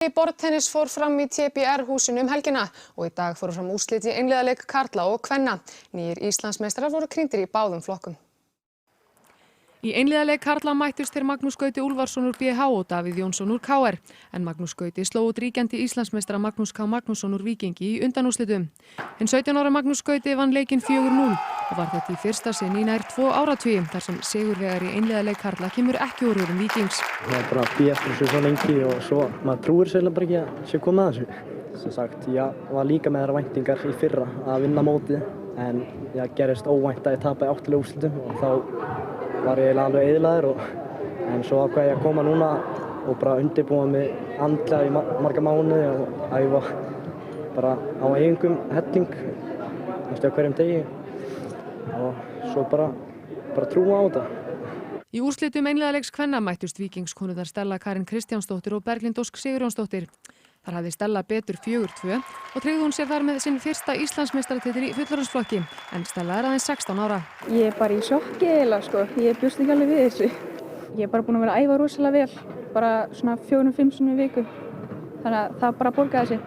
Borðtennis fór fram í TBR-húsinu helgina og í dag fóru fram úrslit í einliðaleik karla og kvenna. Nýir Íslandsmeistarar voru krýndir í báðum flokkum. Í einliðaleik karla mættust þeir Magnús Gauti Úlfarsson úr BH og Davíð Jónsson úr KR. En Magnús Gauti sló út ríkjandi Íslandsmeistara Magnús K. Magnússon úr Víkingi í undanúrslitum. Hinn 17 ára Magnús Gauti vann leikinn 4-0 og var þetta í fyrsta sinn í nær 2 áratugi þar sem sigurvegari í einliðaleik karla kemur ekki úr röðum Víkings. Það er bara að bíða eftir þessu svo lengi og svo maður trúir sér bara ekki að sé komið að þessu. Sem sagt, ég var líka með þær væntingar í fyrra að vinna mótið en ég gerist óvænt að ég tapaði 8 úrslitum og þá var ég alveg eyðilegur en svo ákvað ég að koma núna og bara undirbúa mig andlega í marga mánuði og æfa bara á eigingum helling á hverjum degi og svo bara trúa á þetta. Í úrslitum einliðaleiks kvenna mættust Víkingskonurnar Stella Karin Kristjánsdóttir og Berglind Ósk Sigurjónsdóttir. Þar hafði Stella betur 4-2 og tryggði hún sér þar með sinn fyrsta Íslandsmeistaratitil í fullorðinsflokki en Stella er aðeins 16 ára. Ég er bara í sjokki eiginlega sko, ég bjóst ekki alveg við þessu. Ég er bara búin að vera að æfa rosalega vel, bara svona 4-5 sinnum í viku, þannig að það bara borgaði sig.